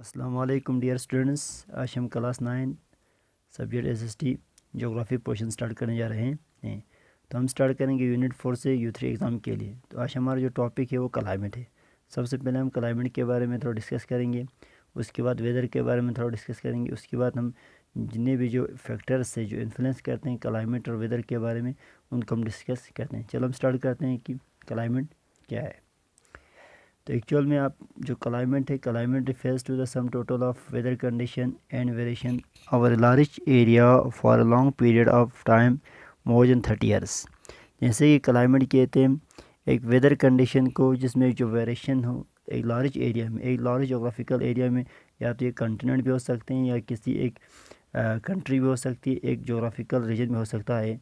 السلام علیکم dear students, آج ہم کلاس 9 سبجیکٹ SST جغرافی پورشن سٹارٹ کرنے جا رہے ہیں۔ تو ہم سٹارٹ کریں گے یونٹ 4 سے U3 ایگزام کے لیے۔ تو آج ہمارا جو ٹاپک ہے وہ کلائمیٹ ہے۔ سب سے پہلے ہم کلائمیٹ کے بارے میں تھوڑا ڈسکس کریں گے، اس کے بعد ویدر کے بارے میں تھوڑا ڈسکس کریں گے، اس کے بعد ہم جتنے بھی جو فیکٹرس سے جو انفلوئنس کرتے ہیں کلائمیٹ اور ویدر کے بارے میں ان کو ہم ڈسکس کرتے ہیں۔ چلو ہم سٹارٹ کرتے ہیں کہ کلائمیٹ کیا ہے۔ تو ایکچوئل میں آپ جو کلائمیٹ ہے، climate refers to the sum total of weather condition and variation over large area for a long period of time more than 30 years. جیسے کہ کلائمیٹ کہتے ہیں ایک ویدر کنڈیشن کو جس میں جو ویریشن ہو ایک لارج ایریا میں، ایک لارج جغرافیکل ایریا میں، یا تو یہ کنٹیننٹ بھی ہو سکتے ہیں یا کسی ایک کنٹری بھی ہو سکتی ہے، ایک جغرافیکل ریجن میں ہو سکتا ہے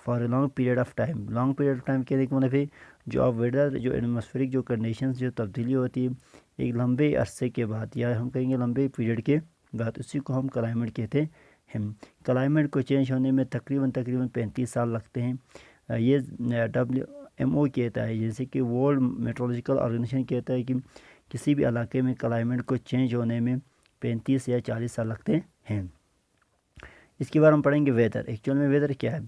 for a long period of time. Long period of time کہنے کا مطلب ہے جو آپ ویدر جو ایٹماسفیرک جو کنڈیشنز جو تبدیلی ہوتی ہے ایک لمبے عرصے کے بعد، یا ہم کہیں گے لمبے پیریڈ کے بعد، اسی کو ہم کلائمیٹ کہتے ہیں۔ کلائمیٹ کو چینج ہونے میں تقریباً 35 سال لگتے ہیں۔ یہ WMO کہتا ہے، جیسے کہ ورلڈ میٹرولوجیکل آرگنائزیشن کہتا ہے کہ کسی بھی علاقے میں کلائمیٹ کو چینج ہونے میں 35 یا 40 سال لگتے ہیں۔ اس کے بعد ہم پڑھیں گے ویدر۔ ایکچوئل میں ویدر کیا ہے؟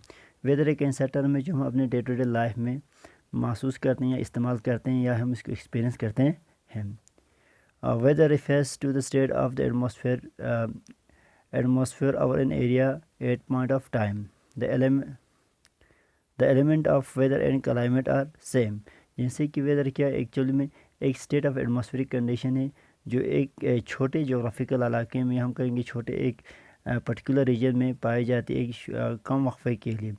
ویدر ایک ایسا ٹرم ہے جو ہم اپنے ڈے ٹو ڈے لائف میں محسوس کرتے ہیں یا استعمال کرتے ہیں یا ہم اس کو ایکسپیرینس کرتے ہیں۔ Weather refers to the state of the atmosphere over an area at point of time. The element of weather and climate are same. جیسے کہ ویدر کیا ایکچولی میں ایک اسٹیٹ آف ایٹماسفیئرک کنڈیشن ہے جو ایک چھوٹے جغرافیکل علاقے میں، ہم کہیں گے چھوٹے ایک پرٹیکولر ریجن میں پائی جاتی ہے ایک کم وقفے کے لیے۔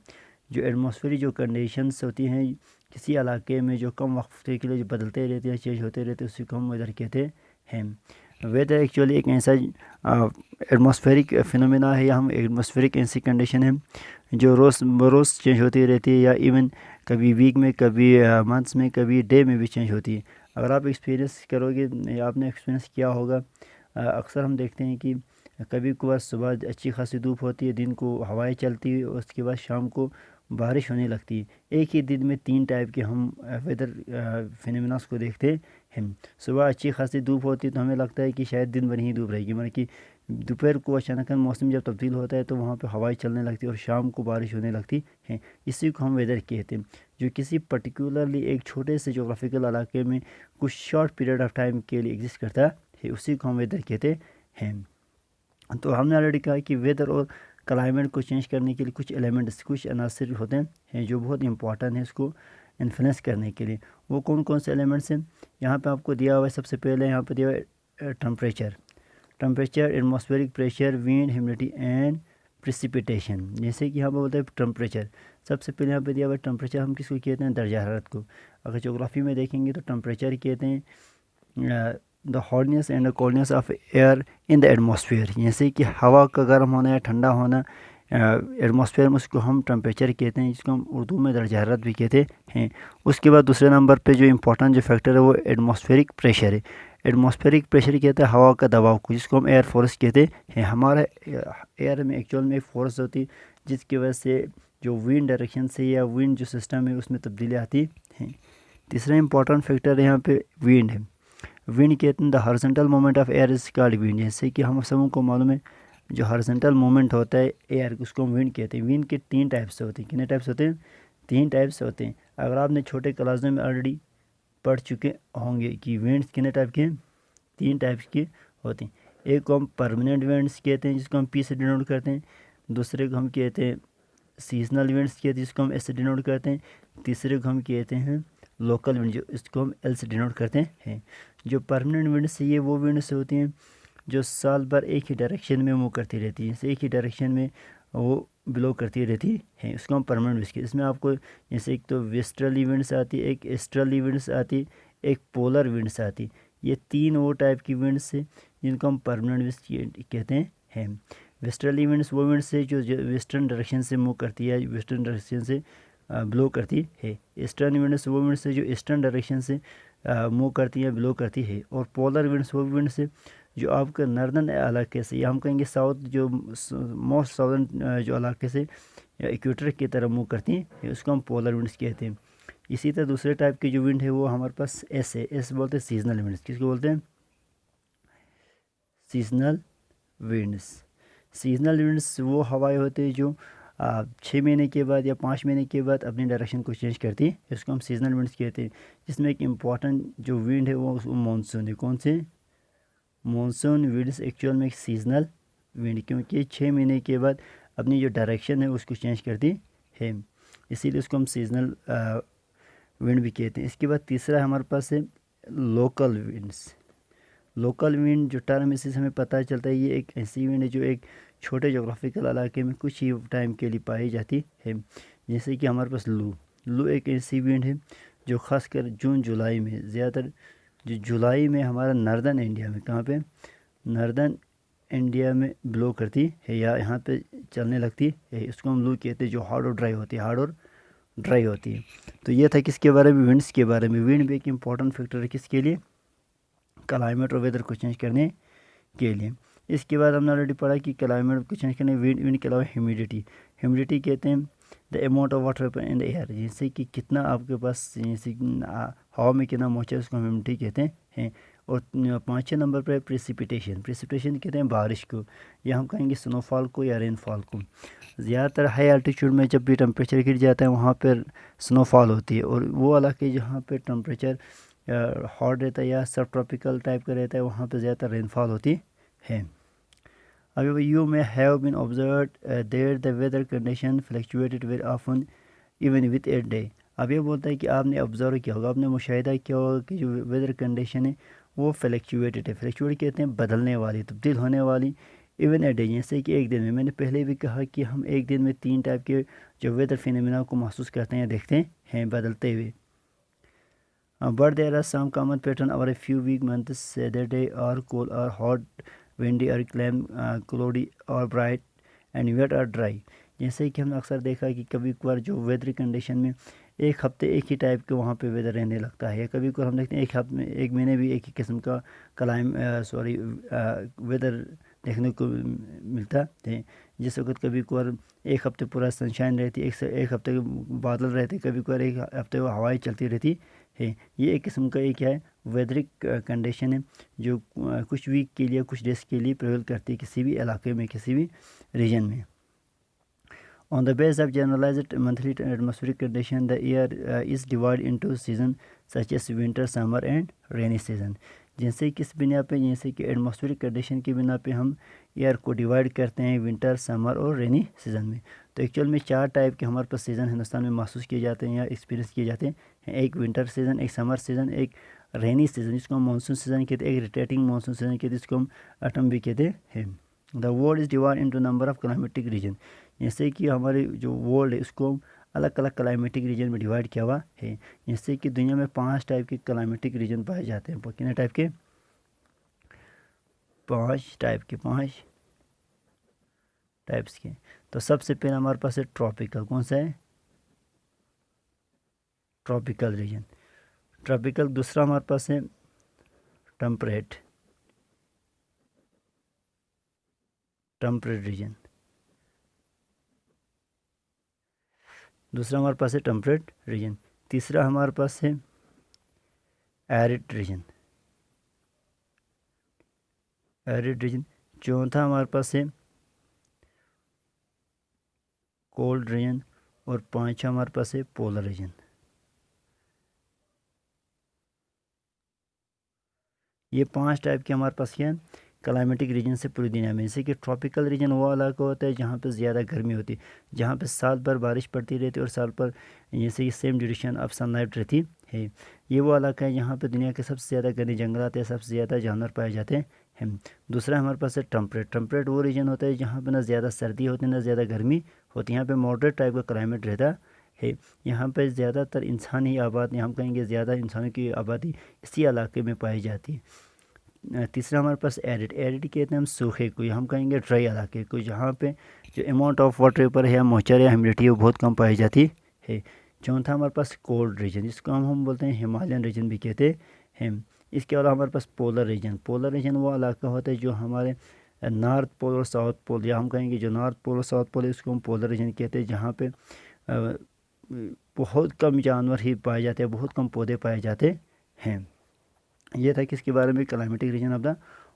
جو ایٹماسفیئرک جو کنڈیشنز ہوتی ہیں کسی علاقے میں جو کم وقفے کے لیے جو بدلتے رہتے ہیں، چینج ہوتے رہتے ہیں، اسی کو ہم ویدر کہتے ہیں۔ ویدر ایکچولی ایک ایسا ایٹماسفیئرک فینومینا ہے یا ہم ایٹماسفیئرک ایسی کنڈیشن ہے جو روز بروز چینج ہوتی رہتی ہے، یا ایون کبھی ویک میں، کبھی منتھس میں، کبھی ڈے میں بھی چینج ہوتی ہے۔ اگر آپ ایکسپیرینس کرو گے یا آپ نے ایکسپیرینس کیا ہوگا، اکثر ہم دیکھتے ہیں کہ کبھی کبھار صبح اچھی خاصی دھوپ ہوتی ہے، دن کو ہوائیں چلتی ہے، اس کے بعد شام کو بارش ہونے لگتی ہے۔ ایک ہی دن میں 3 ٹائپ کے ہم ویدر فینومیناز کو دیکھتے ہیں۔ صبح اچھی خاصی دھوپ ہوتی ہے تو ہمیں لگتا ہے کہ شاید دن بھر ہی دھوپ رہے گی، مطلب کہ دوپہر کو اچانک موسم جب تبدیل ہوتا ہے تو وہاں پہ ہوائیں چلنے لگتی ہے اور شام کو بارش ہونے لگتی ہے۔ اسی کو ہم ویدر کہتے ہیں، جو کسی پرٹیکولرلی ایک چھوٹے سے جغرافیکل علاقے میں کچھ شارٹ پیریڈ آف ٹائم کے لیے ایگزسٹ کرتا ہے، اسی کو ہم ویدر کہتے ہیں۔ تو ہم نے آلریڈی کہا کہ ویدر اور کلائمیٹ کو چینج کرنے کے لیے کچھ ایلیمنٹس، کچھ عناصر ہوتے ہیں جو بہت امپورٹنٹ ہیں اس کو انفلوئنس کرنے کے لیے۔ وہ کون کون سے ایلیمنٹس ہیں یہاں پہ آپ کو دیا ہوا ہے؟ سب سے پہلے یہاں پہ دیا ہوا ہے temperature, atmospheric pressure, wind, humidity and precipitation. جیسے کہ یہاں پہ بولتے ہیں ٹمپریچر، سب سے پہلے یہاں پہ دیا ہوا ہے ٹمپریچر، ہم کس کو کہتے ہیں؟ درجہ حرارت کو۔ اگر جغرافی میں دیکھیں گے تو ٹمپریچر کہتے ہیں the hotness and coldness of air in the atmosphere, جیسے کہ ہوا کا گرم ہونا یا ٹھنڈا ہونا ایٹماسفیئر میں، اس کو ہم ٹمپریچر کہتے ہیں، جس کو ہم اردو میں درجہ حرارت بھی کہتے ہیں۔ اس کے بعد دوسرے نمبر پہ جو امپورٹنٹ جو فیکٹر ہے وہ ایٹماسفیئرک پریشر ہے۔ ایٹماسفیئرک پریشر کہتا ہے ہوا کا دباؤ کو، جس کو ہم ایئر فورس کہتے ہیں۔ ہمارے ایئر میں ایکچوئل میں ایک فورس ہوتی ہے جس کی وجہ سے جو وینڈ ڈائریکشن سے یا وینڈ جو سسٹم ہے اس میں تبدیلی آتی ہے۔ تیسرا امپورٹنٹ فیکٹر یہاں پہ وینڈ ہے۔ وینڈ کہتے ہیں the horizontal movement of air is called wind, جیسے کہ ہم سب کو معلوم ہے جو ہارزنٹل مومنٹ ہوتا ہے ایئر اس کو ہم وینڈ کہتے ہیں۔ وینڈ کے 3 ٹائپس ہوتے ہیں۔ کتنے ٹائپس ہوتے ہیں؟ 3 ٹائپس ہوتے ہیں۔ اگر آپ نے چھوٹے کلاسوں میں آلریڈی پڑھ چکے ہوں گے کہ وینڈس کتنے ٹائپ کے ہیں؟ 3 ٹائپس کے ہوتے ہیں۔ ایک کو ہم پرماننٹ وینڈس کہتے ہیں جس کو ہم پی سے ڈینوٹ کرتے ہیں، دوسرے کو ہم کہتے ہیں سیزنل وینڈس کہتے ہیں جس کو ہم ایس سے ڈینوٹ کرتے ہیں، تیسرے کو ہم کہتے ہیں لوکل وینڈ جو اس کو ہم ایل سے ڈینوٹ کرتے ہیں۔ جو پرماننٹ وینڈس یہ وہ وینڈس ہوتی ہیں جو سال بھر ایک ہی ڈائریکشن میں موو کرتی رہتی ہے، جیسے ایک ہی ڈائریکشن میں وہ بلو کرتی رہتی ہے، اس کو ہم پرماننٹ وینڈس کہتے ہیں۔ اس میں آپ کو جیسے ایک تو ویسٹرلی وینڈس آتی ہے، ایک ایسٹرلی وینڈس آتی، ایک پولر وینڈس آتی۔ یہ 3 وہ ٹائپ کی وینڈس ہیں جن کو ہم پرماننٹ وینڈس کہتے ہیں۔ ویسٹرلی وینڈس وہ وینڈس ہے جو ویسٹرن ڈائریکشن سے موو کرتی ہے، ویسٹرن ڈائریکشن سے بلو کرتی ہے۔ ایسٹرن وینڈس وہ وینڈس ہے جو ایسٹرن ڈائریکشن سے موو کرتی ہے، بلو کرتی ہے۔ اور پولر وینڈس وہ وینڈس ہے جو آپ کے ناردرن علاقے سے، یا ہم کہیں گے ساؤتھ، جو موسٹ ساؤدرن جو علاقے سے ایکویٹر کی طرف موو کرتی ہیں، اس کو ہم پولر وینڈس کہتے ہیں۔ اسی طرح دوسرے ٹائپ کی جو ونڈ ہے وہ ہمارے پاس ایس ہے، ایس بولتے ہیں سیزنل ونڈس۔ کس کو بولتے ہیں؟ Seasonal winds. سیزنل ونڈس وہ ہوائیں ہوتی ہیں جو 6 مہینے کے بعد یا 5 مہینے کے بعد اپنی ڈائریکشن کو چینج کرتی ہے. اس کو ہم سیزنل ونڈس کہتے ہیں. جس میں ایک امپورٹنٹ جو ونڈ ہے وہ مانسون ہے. کون سے؟ مانسون ونڈس ایکچوئل میں ایک سیزنل ونڈ، کیونکہ 6 مہینے کے بعد اپنی جو ڈائریکشن ہے اس کو چینج کرتی ہے، اسی لیے اس کو ہم سیزنل ونڈ بھی کہتے ہیں. اس کے بعد تیسرا ہمارے پاس ہے لوکل ونڈس. لوکل ونڈ جو ٹرم اس سے ہمیں پتہ چلتا ہے یہ ایک ایسی ونڈ ہے جو ایک چھوٹے جغرافیکل علاقے میں کچھ ہی ٹائم کے لیے پائی جاتی ہے. جیسے کہ ہمارے پاس لو ایک ایسی ونڈ ہے جو خاص کر جون جولائی میں، زیادہ تر جو جولائی میں ہمارا ناردرن انڈیا میں، کہاں پہ؟ ناردرن انڈیا میں بلو کرتی ہے یا یہاں پہ چلنے لگتی ہے. اس کو ہم لو کہتے ہیں، جو ہارڈ اور ڈرائی ہوتی ہے. تو یہ تھا کس کے بارے میں؟ ونڈس کے بارے میں. ونڈ بھی ایک امپورٹنٹ فیکٹر ہے کس کے لیے؟ کلائمیٹ اور ویدر کو چینج کرنے کے لیے. اس کے بعد ہم نے آلریڈی پڑھا کہ کلائمیٹ کو چینج کرنے ونڈ کے علاوہ ہیومیڈیٹی کہتے ہیں the amount of water in the air, جیسے کہ کتنا آپ کے پاس جیسے ہوا میں کتنا موئسچر، اس کو ہیومیڈیٹی کہتے ہیں. اور 5 نمبر پر پریسپیٹیشن کہتے ہیں بارش کو، یا ہم کہیں گے سنو فال کو یا رین فال کو. زیادہ تر ہائی الٹیچیوڈ میں جب بھی ٹمپریچر گر جاتا ہے وہاں پر سنو فال ہوتی ہے، اور وہ علاقے جہاں پہ ٹمپریچر ہاٹ رہتا ہے یا سب ٹراپیکل ٹائپ کا رہتا ہے وہاں پہ زیادہ تر رین فال ہوتی ہے. However, you may have been observed that the weather condition fluctuated very often even with a day. اب یہ بولتا ہے کہ آپ نے آبزرو کیا ہوگا، آپ نے مشاہدہ کیا ہوگا کہ جو ویدر کنڈیشن ہے وہ فلیکچویٹڈ ہے. فلیکچویٹ کہتے ہیں بدلنے والی، تبدیل ہونے والی. ایون اے ڈے، جیسے کہ ایک دن میں نے پہلے بھی کہا کہ ہم ایک دن میں 3 ٹائپ کے جو ویدر فینومینا کو محسوس کرتے ہیں، دیکھتے ہیں بدلتے ہوئے. But there are some common pattern over a few week months that they are cool or hot, windy or cloudy or bright and wet or dry. جیسے کہ ہم نے اکثر دیکھا کہ کبھی کبھار جو ویدر کنڈیشن میں ایک ہفتے ایک ہی ٹائپ کے وہاں پہ ویدر رہنے لگتا ہے، یا کبھی کبھار ہم دیکھتے ہیں ایک ہفتے میں ایک مہینے بھی ایک ہی قسم کا ویدر دیکھنے کو ملتا ہے. جس وقت کبھی کبھار ایک ہفتے پورا سنشائن رہتی، ایک ہفتے بادل رہتے، کبھی کبھار ایک ہفتے ہوائیں چلتی رہتی ہے. یہ ایک قسم کا ایک ہے ویدرک کنڈیشن ہے جو کچھ ویک کے لیے، کچھ ڈیز کے لیے پریویل کرتی ہے کسی بھی علاقے میں، کسی بھی ریجن میں. On the basis of generalized monthly atmospheric condition, the year is divided into seasons such as winter, summer and rainy season. جیسے کس بنا پہ؟ جیسے کہ ایٹماسفیرک کنڈیشن کی بنا پہ ہم ایئر کو ڈیوائڈ کرتے ہیں ونٹر، سمر اور رینی سیزن میں. تو ایکچوئل میں 4 ٹائپ کے ہمارے پاس سیزن ہندوستان میں محسوس کیے جاتے ہیں یا ایکسپیرینس کیے جاتے ہیں. ایک ونٹر سیزن، ایک سمر سیزن، ایک رینی سیزن جس کو ہم مانسون سیزن کہتے ہیں، ایک روٹیٹنگ مانسون سیزن کہتے ہیں جس کو ہم آٹم بھی کہتے ہیں. The world is divide into number of climatic region. جیسے کہ ہمارے جو ورلڈ ہے اس کو الگ الگ کلائمیٹک ریجن میں ڈیوائڈ کیا ہوا ہے. جیسے کہ دنیا میں 5 ٹائپ کے کلائمیٹک ریجن پائے جاتے ہیں. کتنے ٹائپ کے؟ 5 ٹائپس کے. تو سب سے پہلے ہمارے پاس ہے ٹراپیکل. کون سا ہے؟ Tropical region. ٹراپیکل. دوسرا ہمارے پاس ہے ٹمپریٹ ریجن. دوسرا ہمارے پاس ہے ٹمپریٹ ریجن. تیسرا ہمارے پاس ہے ایرڈ ریجن. چوتھا ہمارے پاس ہے کولڈ ریجن. اور 5واں ہمارے پاس ہے پولر ریجن. یہ 5 ٹائپ کے ہمارے پاس کیا ہے کلائمیٹک ریجن سے پوری دنیا میں. جیسے کہ ٹراپیکل ریجن وہ علاقہ ہوتا ہے جہاں پہ زیادہ گرمی ہوتی ہے، جہاں پہ سال بھر بارش پڑتی رہتی ہے اور سال پر جیسے کہ same duration of sunlight رہتی ہے. یہ وہ علاقہ ہے جہاں پہ دنیا کے سب سے زیادہ گھنے جنگلات ہیں، سب سے زیادہ جانور پائے جاتے ہیں. دوسرا ہمارے پاس ہے ٹمپریٹ وہ ریجن ہوتا ہے جہاں پہ نہ زیادہ سردی ہوتی ہے نہ زیادہ گرمی ہوتی ہے. یہاں پہ ماڈریٹ ٹائپ کا کلائمیٹ رہتا ہے. یہاں پہ زیادہ تر انسانی آبادی، ہم کہیں گے زیادہ انسانوں کی آبادی اسی علاقے میں پائی جاتی ہے. تیسرا ہمارے پاس ایرڈ کہتے ہیں ہم سوکھے کو، ہم کہیں گے ڈرائی علاقے کو، جہاں پہ جو اماؤنٹ آف واٹر پر ہے موئسچر یا ہیومیڈیٹی وہ بہت کم پائی جاتی ہے. چوتھا ہمارے پاس کولڈ ریجن جس کو ہم بولتے ہیں ہمالین ریجن بھی کہتے ہیں. اس کے علاوہ ہمارے پاس پولر ریجن وہ علاقہ ہوتا ہے جو ہمارے نارتھ پول اور ساؤتھ پول، یا ہم کہیں گے جو نارتھ پول اور ساؤتھ پول ہے اس کو ہم پولر ریجن کہتے ہیں، جہاں پہ بہت کم جانور ہی پائے جاتے ہیں، بہت کم پودے پائے جاتے ہیں. یہ تھا کس کے بارے میں؟ Climatic region of the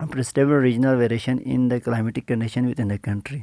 perceptible regional variation in the climatic condition within the country।